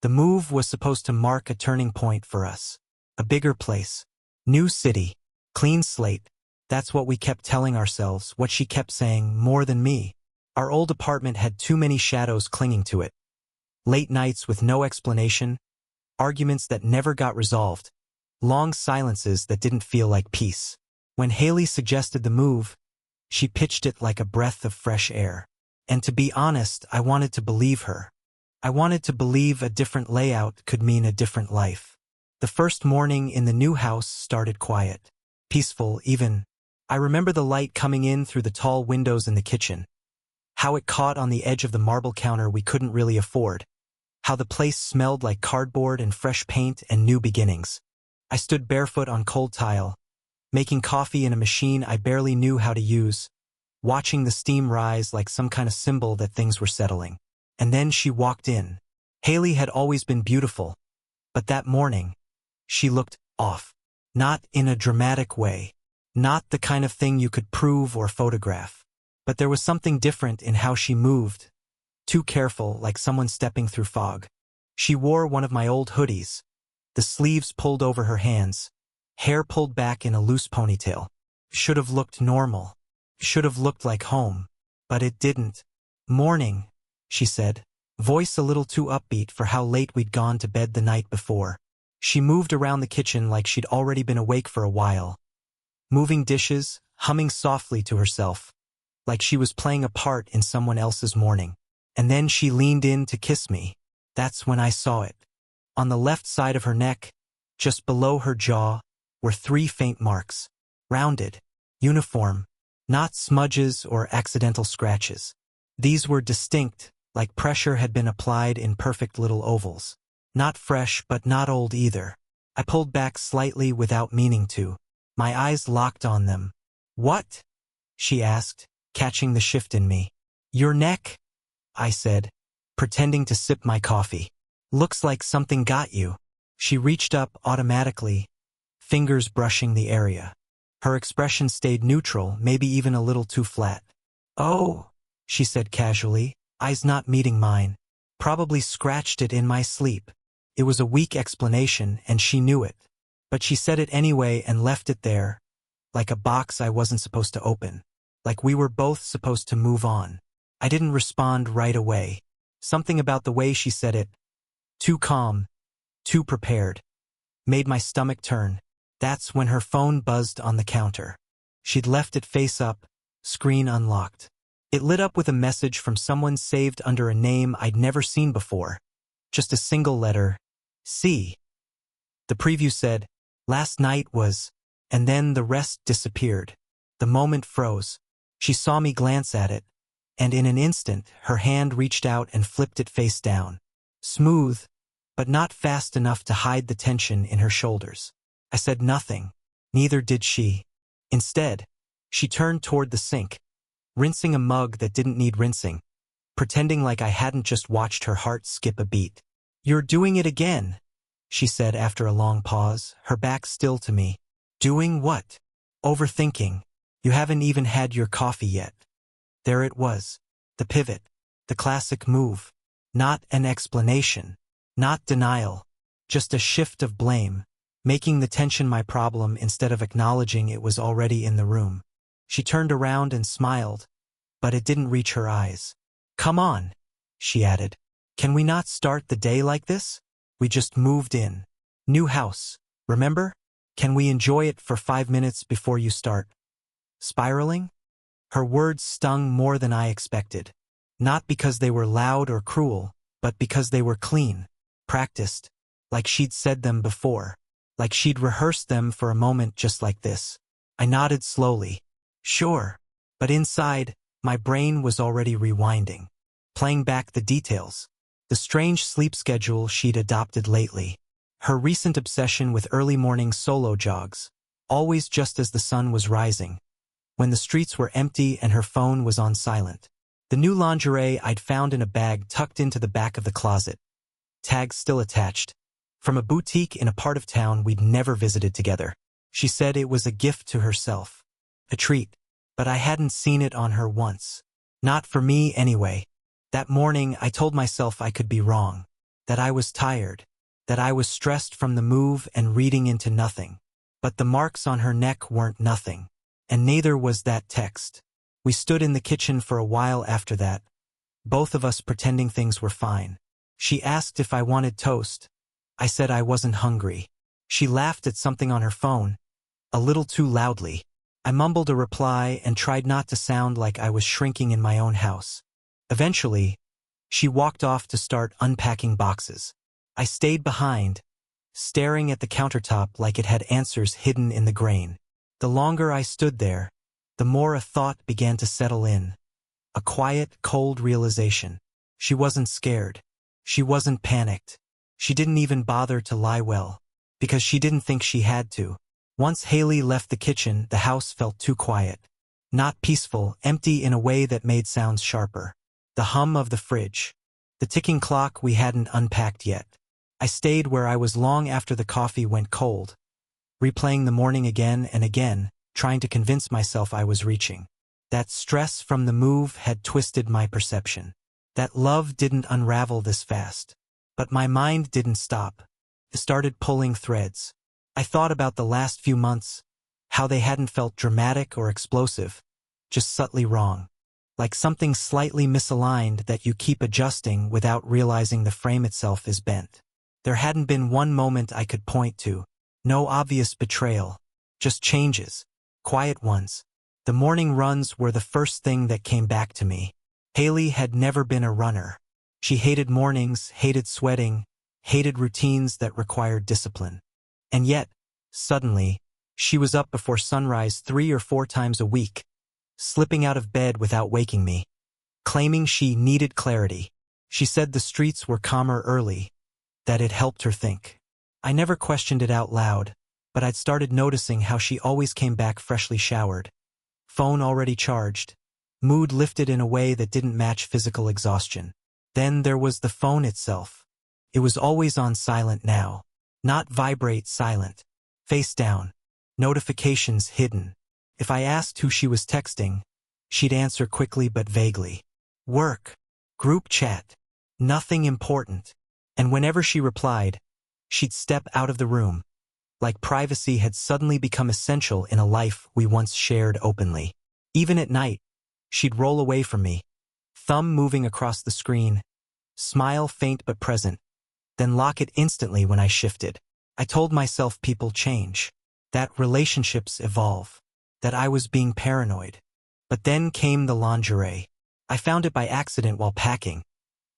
The move was supposed to mark a turning point for us. A bigger place. New city. Clean slate. That's what we kept telling ourselves, what she kept saying, more than me. Our old apartment had too many shadows clinging to it. Late nights with no explanation, arguments that never got resolved, long silences that didn't feel like peace. When Haley suggested the move, she pitched it like a breath of fresh air. And to be honest, I wanted to believe her. I wanted to believe a different layout could mean a different life. The first morning in the new house started quiet, peaceful even. I remember the light coming in through the tall windows in the kitchen, how it caught on the edge of the marble counter we couldn't really afford, how the place smelled like cardboard and fresh paint and new beginnings. I stood barefoot on cold tile, making coffee in a machine I barely knew how to use, watching the steam rise like some kind of symbol that things were settling. And then she walked in. Haley had always been beautiful, but that morning, she looked off. Not in a dramatic way, not the kind of thing you could prove or photograph. But there was something different in how she moved, too careful, like someone stepping through fog. She wore one of my old hoodies, the sleeves pulled over her hands, hair pulled back in a loose ponytail. Should have looked normal. Should have looked like home. But it didn't. "Morning," she said, voice a little too upbeat for how late we'd gone to bed the night before. She moved around the kitchen like she'd already been awake for a while, moving dishes, humming softly to herself, like she was playing a part in someone else's morning. And then she leaned in to kiss me. That's when I saw it. On the left side of her neck, just below her jaw, were 3 faint marks. Rounded. Uniform. Not smudges or accidental scratches. These were distinct, like pressure had been applied in perfect little ovals. Not fresh, but not old either. I pulled back slightly without meaning to. My eyes locked on them. "What?" she asked, catching the shift in me. "Your neck," I said, pretending to sip my coffee. "Looks like something got you." She reached up automatically, fingers brushing the area. Her expression stayed neutral, maybe even a little too flat. "Oh," she said casually, eyes not meeting mine. "Probably scratched it in my sleep." It was a weak explanation, and she knew it. But she said it anyway and left it there, like a box I wasn't supposed to open. Like we were both supposed to move on. I didn't respond right away. Something about the way she said it, too calm, too prepared, made my stomach turn. That's when her phone buzzed on the counter. She'd left it face up, screen unlocked. It lit up with a message from someone saved under a name I'd never seen before. Just a single letter, C. The preview said, "Last night was," and then the rest disappeared. The moment froze. She saw me glance at it, and in an instant, her hand reached out and flipped it face down. Smooth, but not fast enough to hide the tension in her shoulders. I said nothing. Neither did she. Instead, she turned toward the sink, rinsing a mug that didn't need rinsing, pretending like I hadn't just watched her heart skip a beat. "You're doing it again," she said after a long pause, her back still to me. "Doing what?" "Overthinking. You haven't even had your coffee yet." There it was. The pivot. The classic move. Not an explanation. Not denial. Just a shift of blame, making the tension my problem instead of acknowledging it was already in the room. She turned around and smiled, but it didn't reach her eyes. "Come on," she added. "Can we not start the day like this? We just moved in. New house, remember? Can we enjoy it for 5 minutes before you start spiraling?" Her words stung more than I expected. Not because they were loud or cruel, but because they were clean, practiced, like she'd said them before, like she'd rehearsed them for a moment just like this. I nodded slowly. Sure. But inside, my brain was already rewinding, playing back the details. The strange sleep schedule she'd adopted lately. Her recent obsession with early morning solo jogs, always just as the sun was rising, when the streets were empty and her phone was on silent. The new lingerie I'd found in a bag tucked into the back of the closet, tags still attached, from a boutique in a part of town we'd never visited together. She said it was a gift to herself, a treat, but I hadn't seen it on her once. Not for me anyway. That morning I told myself I could be wrong. that I was tired, that I was stressed from the move and reading into nothing. But the marks on her neck weren't nothing, and neither was that text. We stood in the kitchen for a while after that, both of us pretending things were fine. She asked if I wanted toast. I said I wasn't hungry. She laughed at something on her phone, a little too loudly. I mumbled a reply and tried not to sound like I was shrinking in my own house. Eventually, she walked off to start unpacking boxes. I stayed behind, staring at the countertop like it had answers hidden in the grain. The longer I stood there, the more a thought began to settle in. A quiet, cold realization. She wasn't scared. She wasn't panicked. She didn't even bother to lie well, because she didn't think she had to. Once Haley left the kitchen, the house felt too quiet. Not peaceful, empty in a way that made sounds sharper. The hum of the fridge. The ticking clock we hadn't unpacked yet. I stayed where I was long after the coffee went cold, replaying the morning again and again, trying to convince myself I was reaching. That stress from the move had twisted my perception. That love didn't unravel this fast. But my mind didn't stop. It started pulling threads. I thought about the last few months, how they hadn't felt dramatic or explosive, just subtly wrong. Like something slightly misaligned that you keep adjusting without realizing the frame itself is bent. There hadn't been one moment I could point to. No obvious betrayal. Just changes. Quiet ones. The morning runs were the first thing that came back to me. Haley had never been a runner. She hated mornings, hated sweating, hated routines that required discipline. And yet, suddenly, she was up before sunrise 3 or 4 times a week, slipping out of bed without waking me, claiming she needed clarity. She said the streets were calmer early, that it helped her think. I never questioned it out loud, but I'd started noticing how she always came back freshly showered, phone already charged, mood lifted in a way that didn't match physical exhaustion. Then there was the phone itself. It was always on silent now. Not vibrate, silent. Face down. Notifications hidden. If I asked who she was texting, she'd answer quickly but vaguely. Work. Group chat. Nothing important. And whenever she replied, she'd step out of the room, like privacy had suddenly become essential in a life we once shared openly. Even at night, she'd roll away from me, thumb moving across the screen, smile faint but present, then lock it instantly when I shifted. I told myself people change, that relationships evolve, that I was being paranoid. But then came the lingerie. I found it by accident while packing.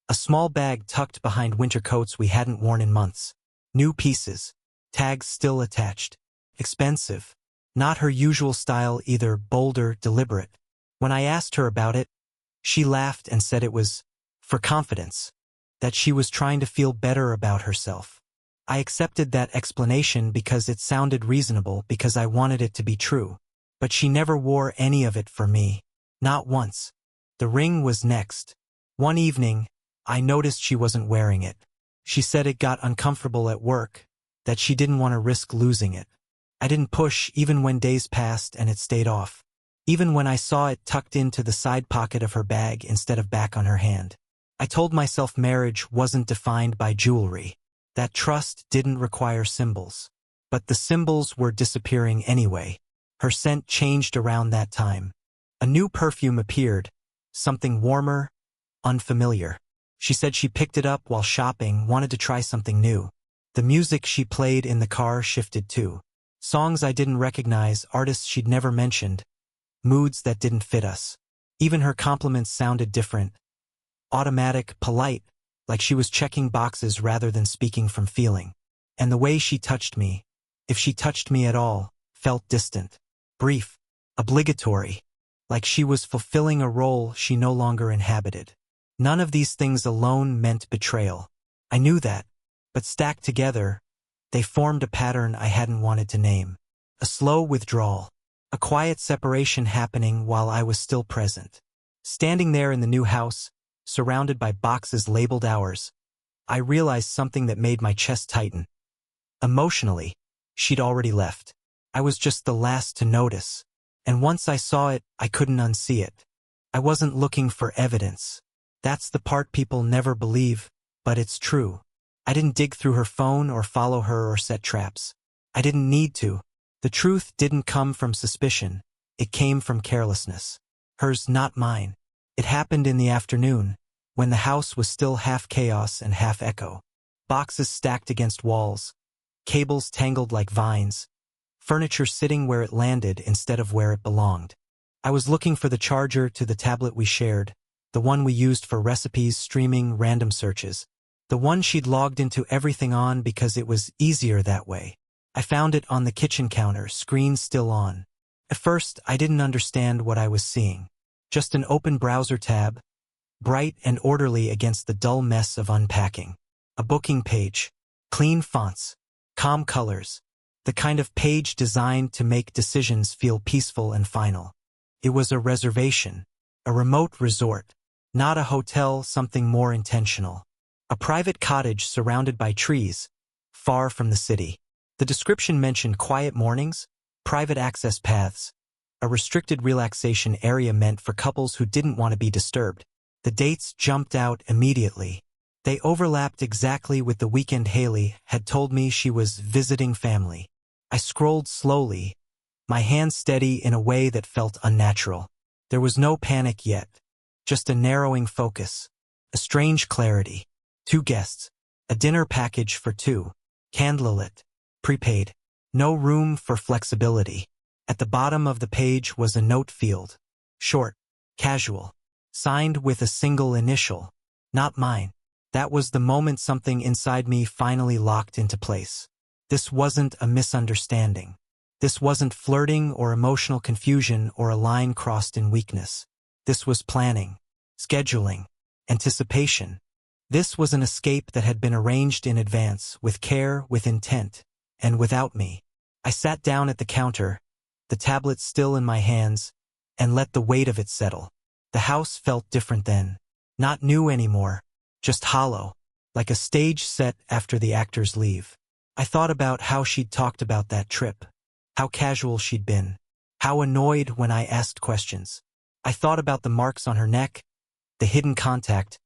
A small bag tucked behind winter coats we hadn't worn in months. New pieces, tags still attached. Expensive. Not her usual style either, bolder, deliberate. When I asked her about it, she laughed and said it was for confidence, that she was trying to feel better about herself. I accepted that explanation because it sounded reasonable, because I wanted it to be true. But she never wore any of it for me. Not once. The ring was next. One evening, I noticed she wasn't wearing it. She said it got uncomfortable at work, that she didn't want to risk losing it. I didn't push even when days passed and it stayed off. Even when I saw it tucked into the side pocket of her bag instead of back on her hand. I told myself marriage wasn't defined by jewelry, that trust didn't require symbols. But the symbols were disappearing anyway. Her scent changed around that time. A new perfume appeared, something warmer, unfamiliar. She said she picked it up while shopping, wanted to try something new. The music she played in the car shifted too. Songs I didn't recognize, artists she'd never mentioned, moods that didn't fit us. Even her compliments sounded different. Automatic, polite, like she was checking boxes rather than speaking from feeling. And the way she touched me, if she touched me at all, felt distant, brief, obligatory, like she was fulfilling a role she no longer inhabited. None of these things alone meant betrayal. I knew that, but stacked together, they formed a pattern I hadn't wanted to name. A slow withdrawal. A quiet separation happening while I was still present. Standing there in the new house, surrounded by boxes labeled ours, I realized something that made my chest tighten. Emotionally, she'd already left. I was just the last to notice. And once I saw it, I couldn't unsee it. I wasn't looking for evidence. That's the part people never believe, but it's true. I didn't dig through her phone or follow her or set traps. I didn't need to. The truth didn't come from suspicion. It came from carelessness. Hers, not mine. It happened in the afternoon, when the house was still half chaos and half echo. Boxes stacked against walls, cables tangled like vines, furniture sitting where it landed instead of where it belonged. I was looking for the charger to the tablet we shared, the one we used for recipes, streaming, random searches. The one she'd logged into everything on because it was easier that way. I found it on the kitchen counter, screen still on. At first, I didn't understand what I was seeing. Just an open browser tab, bright and orderly against the dull mess of unpacking. A booking page, clean fonts, calm colors, the kind of page designed to make decisions feel peaceful and final. It was a reservation, a remote resort, not a hotel, something more intentional. A private cottage surrounded by trees, far from the city. The description mentioned quiet mornings, private access paths, a restricted relaxation area meant for couples who didn't want to be disturbed. The dates jumped out immediately. They overlapped exactly with the weekend Haley had told me she was visiting family. I scrolled slowly, my hands steady in a way that felt unnatural. There was no panic yet, just a narrowing focus, a strange clarity. 2 guests, a dinner package for 2, candlelit, prepaid, no room for flexibility. At the bottom of the page was a note field, short, casual, signed with a single initial, not mine. That was the moment something inside me finally locked into place. This wasn't a misunderstanding. This wasn't flirting or emotional confusion or a line crossed in weakness. This was planning, scheduling, anticipation. This was an escape that had been arranged in advance, with care, with intent, and without me. I sat down at the counter, the tablet still in my hands, and let the weight of it settle. The house felt different then. Not new anymore, just hollow, like a stage set after the actors leave. I thought about how she'd talked about that trip, how casual she'd been, how annoyed when I asked questions. I thought about the marks on her neck, the hidden contact,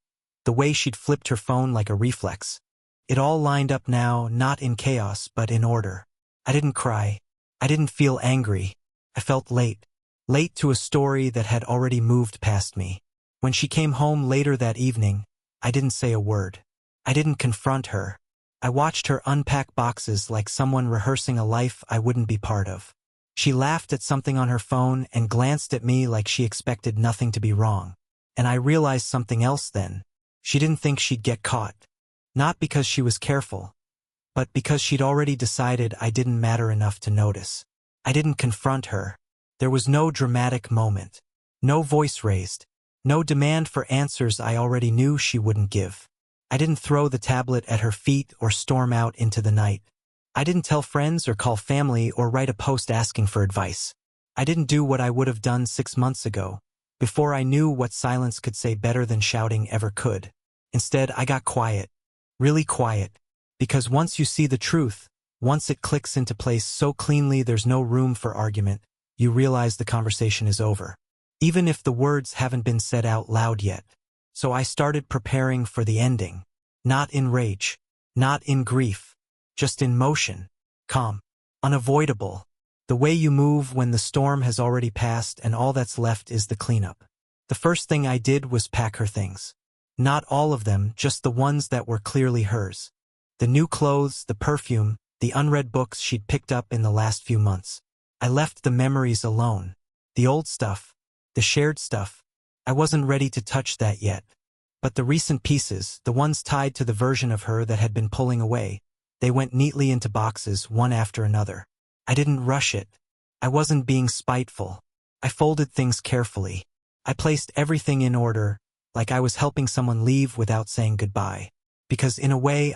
the way she'd flipped her phone like a reflex. It all lined up now, not in chaos, but in order. I didn't cry. I didn't feel angry. I felt late. Late to a story that had already moved past me. When she came home later that evening, I didn't say a word. I didn't confront her. I watched her unpack boxes like someone rehearsing a life I wouldn't be part of. She laughed at something on her phone and glanced at me like she expected nothing to be wrong. And I realized something else then. She didn't think she'd get caught. Not because she was careful, but because she'd already decided I didn't matter enough to notice. I didn't confront her. There was no dramatic moment. No voice raised. No demand for answers I already knew she wouldn't give. I didn't throw the tablet at her feet or storm out into the night. I didn't tell friends or call family or write a post asking for advice. I didn't do what I would have done 6 months ago, before I knew what silence could say better than shouting ever could. Instead, I got quiet, really quiet, because once you see the truth, once it clicks into place so cleanly there's no room for argument, you realize the conversation is over. Even if the words haven't been said out loud yet. So I started preparing for the ending. Not in rage, not in grief, just in motion, calm, unavoidable. The way you move when the storm has already passed and all that's left is the cleanup. The first thing I did was pack her things. Not all of them, just the ones that were clearly hers. The new clothes, the perfume, the unread books she'd picked up in the last few months. I left the memories alone. The old stuff, the shared stuff. I wasn't ready to touch that yet. But the recent pieces, the ones tied to the version of her that had been pulling away, they went neatly into boxes, one after another. I didn't rush it. I wasn't being spiteful. I folded things carefully. I placed everything in order, like I was helping someone leave without saying goodbye. Because in a way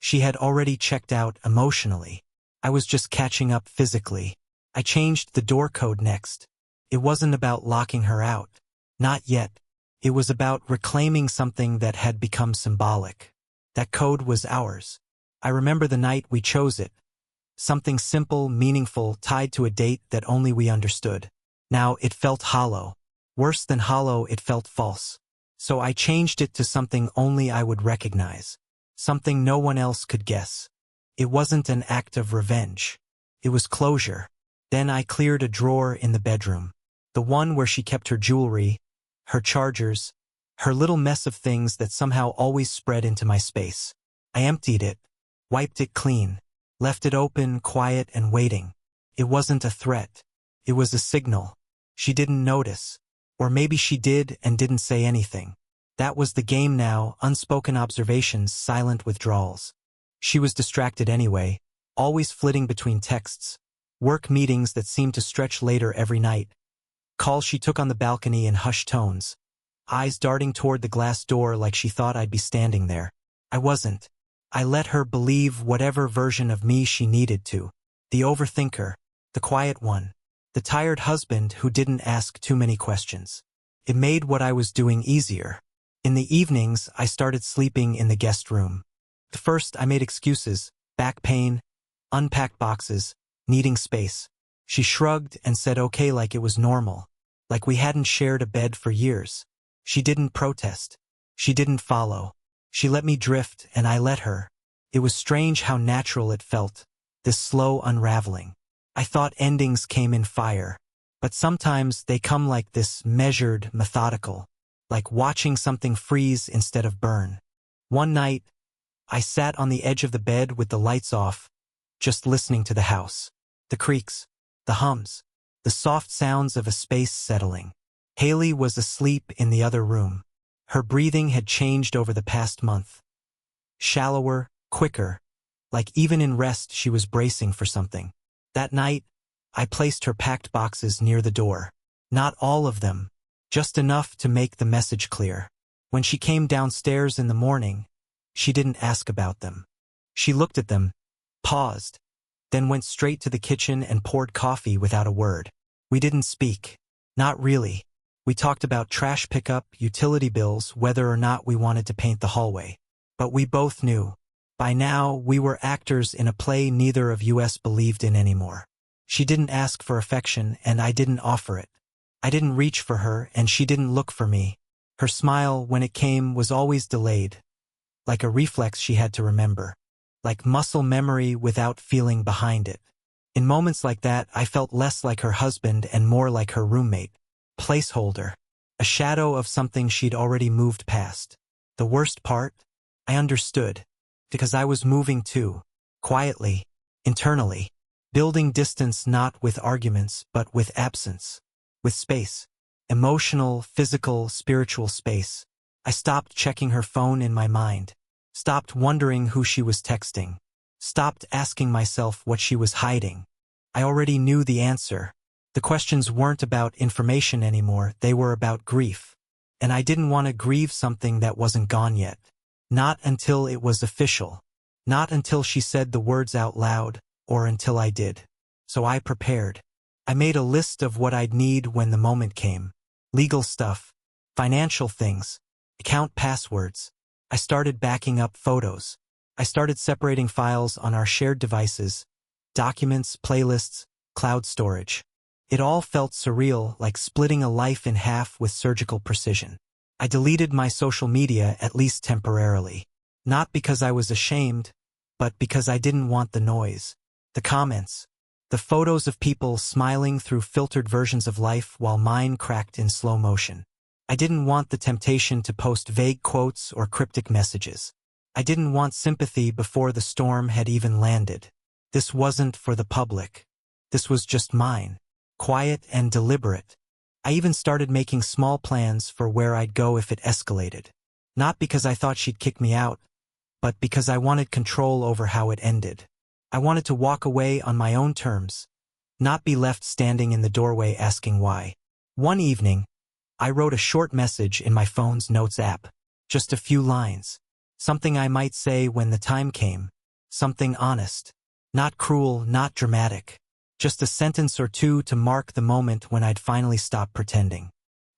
she had already checked out emotionally. I was just catching up physically. I changed the door code next. It wasn't about locking her out. Not yet. It was about reclaiming something that had become symbolic. That code was ours. I remember the night we chose it. Something simple, meaningful, tied to a date that only we understood. Now it felt hollow. Worse than hollow, it felt false. So I changed it to something only I would recognize. something no one else could guess. It wasn't an act of revenge. It was closure. Then I cleared a drawer in the bedroom. The one where she kept her jewelry, her chargers, her little mess of things that somehow always spread into my space. I emptied it, wiped it clean, left it open, quiet and waiting. It wasn't a threat. It was a signal. She didn't notice. Or maybe she did and didn't say anything. That was the game now, unspoken observations, silent withdrawals. She was distracted anyway, always flitting between texts, work meetings that seemed to stretch later every night, calls she took on the balcony in hushed tones, eyes darting toward the glass door like she thought I'd be standing there. I wasn't. I let her believe whatever version of me she needed to. The overthinker, the quiet one, the tired husband who didn't ask too many questions. It made what I was doing easier. In the evenings, I started sleeping in the guest room. At first, I made excuses, back pain, unpacked boxes, needing space. She shrugged and said okay like it was normal, like we hadn't shared a bed for years. She didn't protest. She didn't follow. She let me drift and I let her. It was strange how natural it felt, this slow unraveling. I thought endings came in fire, but sometimes they come like this, measured, methodical, like watching something freeze instead of burn. One night, I sat on the edge of the bed with the lights off, just listening to the house. The creaks, the hums, the soft sounds of a space settling. Haley was asleep in the other room. Her breathing had changed over the past month. Shallower, quicker, like even in rest she was bracing for something. That night, I placed her packed boxes near the door. Not all of them, just enough to make the message clear. When she came downstairs in the morning, she didn't ask about them. She looked at them, paused, then went straight to the kitchen and poured coffee without a word. We didn't speak. Not really. We talked about trash pickup, utility bills, whether or not we wanted to paint the hallway. But we both knew. By now, we were actors in a play neither of us believed in anymore. She didn't ask for affection, and I didn't offer it. I didn't reach for her, and she didn't look for me. Her smile, when it came, was always delayed, like a reflex she had to remember, like muscle memory without feeling behind it. In moments like that, I felt less like her husband and more like her roommate. Placeholder. A shadow of something she'd already moved past. The worst part? I understood. Because I was moving too. Quietly. Internally. Building distance not with arguments, but with absence. With space. Emotional, physical, spiritual space. I stopped checking her phone in my mind. Stopped wondering who she was texting. Stopped asking myself what she was hiding. I already knew the answer. The questions weren't about information anymore, they were about grief. And I didn't want to grieve something that wasn't gone yet. Not until it was official. Not until she said the words out loud, or until I did. So I prepared. I made a list of what I'd need when the moment came. Legal stuff, financial things, account passwords. I started backing up photos. I started separating files on our shared devices, documents, playlists, cloud storage. It all felt surreal, like splitting a life in half with surgical precision. I deleted my social media, at least temporarily. Not because I was ashamed, but because I didn't want the noise. The comments. The photos of people smiling through filtered versions of life while mine cracked in slow motion. I didn't want the temptation to post vague quotes or cryptic messages. I didn't want sympathy before the storm had even landed. This wasn't for the public. This was just mine. Quiet and deliberate. I even started making small plans for where I'd go if it escalated. Not because I thought she'd kick me out, but because I wanted control over how it ended. I wanted to walk away on my own terms, not be left standing in the doorway asking why. One evening, I wrote a short message in my phone's notes app. Just a few lines. Something I might say when the time came. Something honest. Not cruel, not dramatic. Just a sentence or two to mark the moment when I'd finally stopped pretending.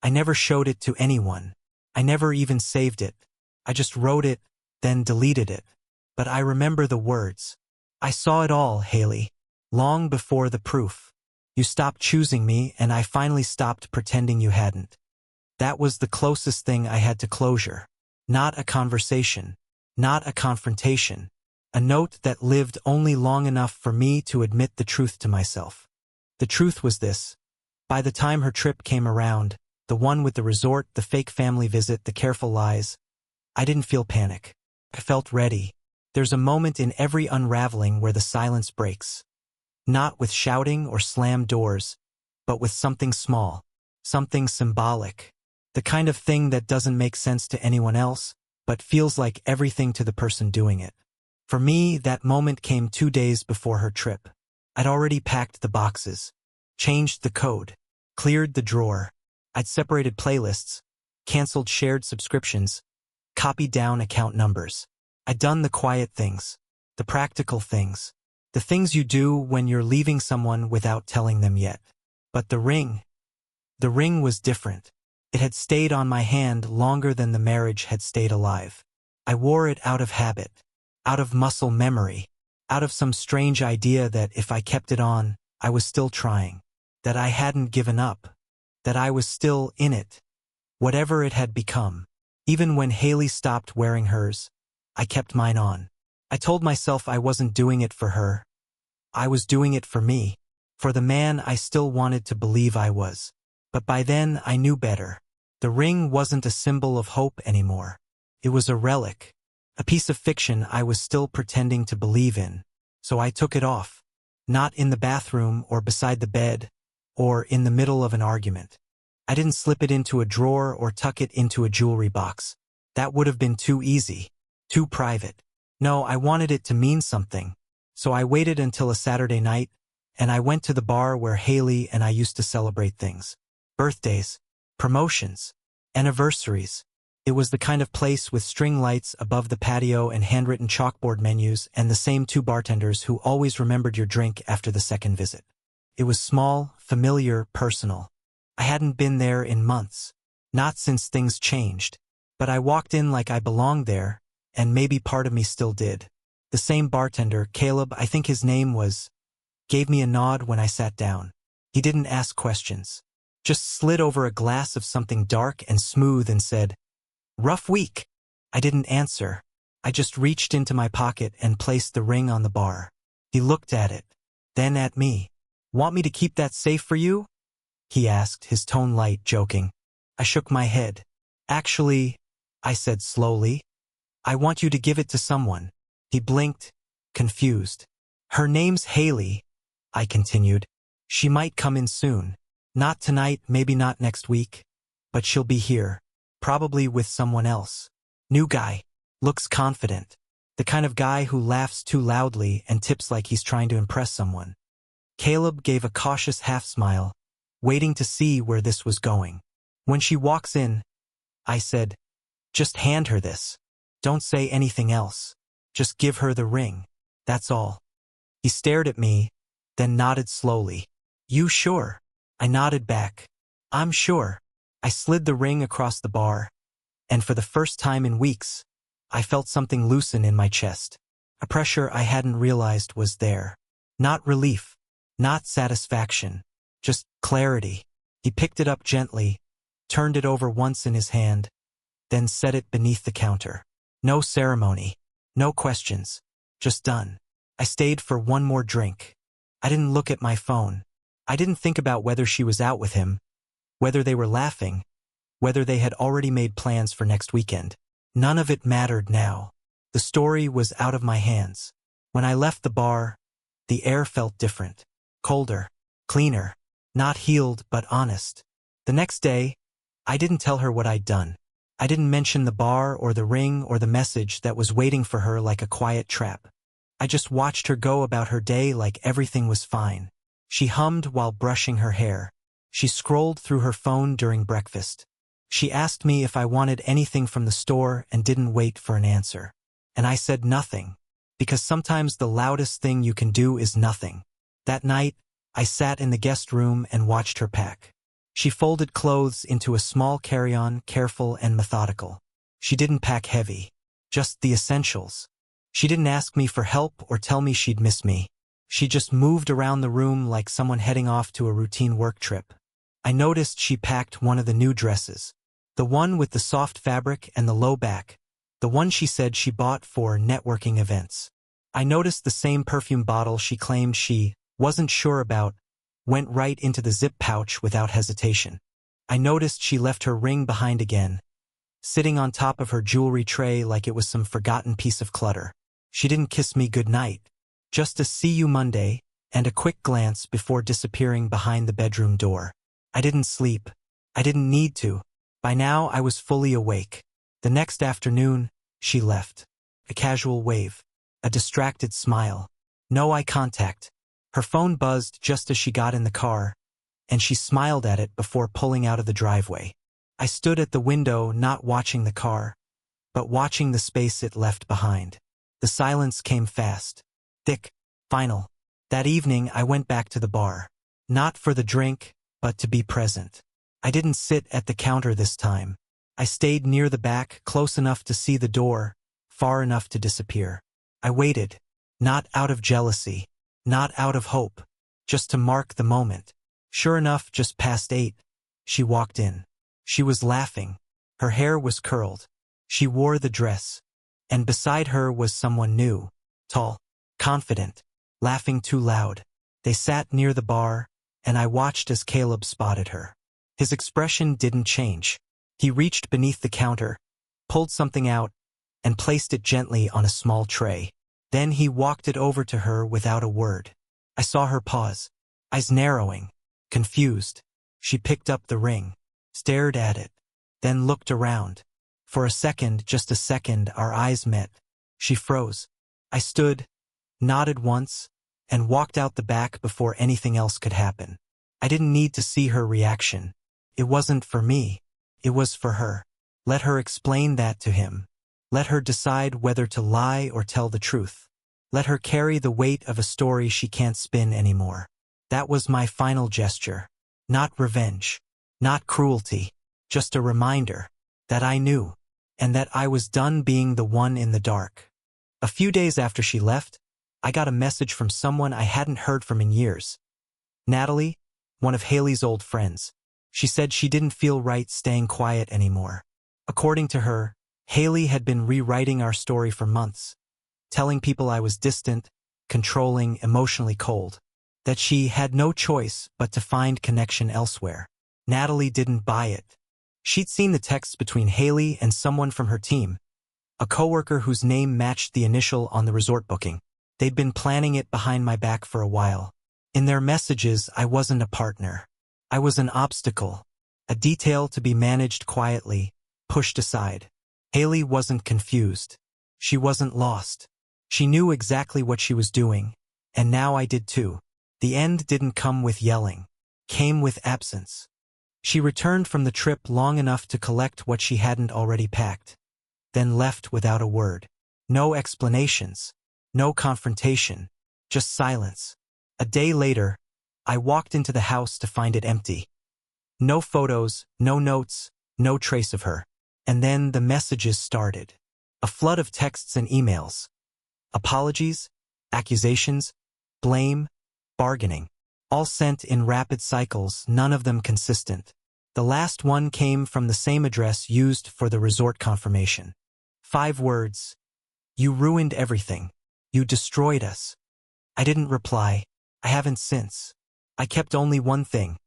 I never showed it to anyone. I never even saved it. I just wrote it, then deleted it. But I remember the words. I saw it all, Haley. Long before the proof. You stopped choosing me, and I finally stopped pretending you hadn't. That was the closest thing I had to closure. Not a conversation. not a confrontation. A note that lived only long enough for me to admit the truth to myself. The truth was this. By the time her trip came around, the one with the resort, the fake family visit, the careful lies, I didn't feel panic. I felt ready. There's a moment in every unraveling where the silence breaks. Not with shouting or slammed doors, but with something small, something symbolic. The kind of thing that doesn't make sense to anyone else, but feels like everything to the person doing it. For me, that moment came 2 days before her trip. I'd already packed the boxes, changed the code, cleared the drawer. I'd separated playlists, canceled shared subscriptions, copied down account numbers. I'd done the quiet things, the practical things, the things you do when you're leaving someone without telling them yet. But the ring was different. It had stayed on my hand longer than the marriage had stayed alive. I wore it out of habit, out of muscle memory, out of some strange idea that if I kept it on, I was still trying, that I hadn't given up, that I was still in it, whatever it had become. Even when Haley stopped wearing hers, I kept mine on. I told myself I wasn't doing it for her. I was doing it for me, for the man I still wanted to believe I was. But by then I knew better. The ring wasn't a symbol of hope anymore. It was a relic, a piece of fiction I was still pretending to believe in. So I took it off, not in the bathroom or beside the bed, or in the middle of an argument. I didn't slip it into a drawer or tuck it into a jewelry box. That would have been too easy, too private. No, I wanted it to mean something. So I waited until a Saturday night, and I went to the bar where Haley and I used to celebrate things. Birthdays, promotions, anniversaries. It was the kind of place with string lights above the patio and handwritten chalkboard menus and the same 2 bartenders who always remembered your drink after the second visit. It was small, familiar, personal. I hadn't been there in months, not since things changed. But I walked in like I belonged there, and maybe part of me still did. The same bartender, Caleb, I think his name was, gave me a nod when I sat down. He didn't ask questions. Just slid over a glass of something dark and smooth and said, "Rough week." I didn't answer. I just reached into my pocket and placed the ring on the bar. He looked at it, then at me. "Want me to keep that safe for you?" he asked, his tone light, joking. I shook my head. "Actually," I said slowly, "I want you to give it to someone." He blinked, confused. "Her name's Haley," I continued. "She might come in soon. Not tonight, maybe not next week. But she'll be here. Probably with someone else. New guy. Looks confident. The kind of guy who laughs too loudly and tips like he's trying to impress someone." Caleb gave a cautious half-smile, waiting to see where this was going. "When she walks in," I said, "just hand her this. Don't say anything else. Just give her the ring. That's all." He stared at me, then nodded slowly. "You sure?" I nodded back. "I'm sure." I slid the ring across the bar, and for the first time in weeks, I felt something loosen in my chest. A pressure I hadn't realized was there. Not relief, not satisfaction, just clarity. He picked it up gently, turned it over once in his hand, then set it beneath the counter. No ceremony, no questions, just done. I stayed for one more drink. I didn't look at my phone. I didn't think about whether she was out with him, whether they were laughing, whether they had already made plans for next weekend. None of it mattered now. The story was out of my hands. When I left the bar, the air felt different. Colder, cleaner, not healed but honest. The next day, I didn't tell her what I'd done. I didn't mention the bar or the ring or the message that was waiting for her like a quiet trap. I just watched her go about her day like everything was fine. She hummed while brushing her hair. She scrolled through her phone during breakfast. She asked me if I wanted anything from the store and didn't wait for an answer. And I said nothing, because sometimes the loudest thing you can do is nothing. That night, I sat in the guest room and watched her pack. She folded clothes into a small carry-on, careful and methodical. She didn't pack heavy, just the essentials. She didn't ask me for help or tell me she'd miss me. She just moved around the room like someone heading off to a routine work trip. I noticed she packed one of the new dresses, the one with the soft fabric and the low back, The one she said she bought for networking events. I noticed the same perfume bottle she claimed she wasn't sure about went right into the zip pouch without hesitation. I noticed she left her ring behind again, sitting on top of her jewelry tray like it was some forgotten piece of clutter. She didn't kiss me goodnight, just a "see you Monday" and a quick glance before disappearing behind the bedroom door. I didn't sleep. I didn't need to. By now I was fully awake. The next afternoon, she left. A casual wave. A distracted smile. No eye contact. Her phone buzzed just as she got in the car, and she smiled at it before pulling out of the driveway. I stood at the window, not watching the car, but watching the space it left behind. The silence came fast. Thick. Final. That evening I went back to the bar. Not for the drink, but to be present. I didn't sit at the counter this time. I stayed near the back, close enough to see the door, far enough to disappear. I waited. Not out of jealousy. Not out of hope. Just to mark the moment. Sure enough, just past 8, she walked in. She was laughing. Her hair was curled. She wore the dress. And beside her was someone new. Tall. Confident. Laughing too loud. They sat near the bar, and I watched as Caleb spotted her. His expression didn't change. He reached beneath the counter, pulled something out, and placed it gently on a small tray. Then he walked it over to her without a word. I saw her pause, eyes narrowing, confused. She picked up the ring, stared at it, then looked around. For a second, just a second, our eyes met. She froze. I stood, nodded once, and walked out the back before anything else could happen. I didn't need to see her reaction. It wasn't for me. It was for her. Let her explain that to him. Let her decide whether to lie or tell the truth. Let her carry the weight of a story she can't spin anymore. That was my final gesture. Not revenge. Not cruelty. Just a reminder that I knew, and that I was done being the one in the dark. A few days after she left, I got a message from someone I hadn't heard from in years. Natalie, one of Haley's old friends. She said she didn't feel right staying quiet anymore. According to her, Haley had been rewriting our story for months, telling people I was distant, controlling, emotionally cold, that she had no choice but to find connection elsewhere. Natalie didn't buy it. She'd seen the texts between Haley and someone from her team, a coworker whose name matched the initial on the resort booking. They'd been planning it behind my back for a while. In their messages, I wasn't a partner. I was an obstacle, a detail to be managed quietly, pushed aside. Haley wasn't confused. She wasn't lost. She knew exactly what she was doing, and now I did too. The end didn't come with yelling. Came with absence. She returned from the trip long enough to collect what she hadn't already packed, then left without a word. No explanations. No confrontation. Just silence. A day later, I walked into the house to find it empty. No photos, no notes, no trace of her. And then the messages started. A flood of texts and emails. Apologies, accusations, blame, bargaining. All sent in rapid cycles, none of them consistent. The last one came from the same address used for the resort confirmation. 5 words. You ruined everything. You destroyed us. I didn't reply. I haven't since. I kept only one thing.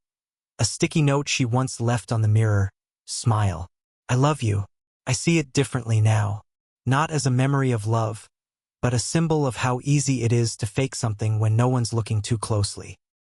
A sticky note she once left on the mirror. Smile. I love you. I see it differently now. Not as a memory of love, but a symbol of how easy it is to fake something when no one's looking too closely.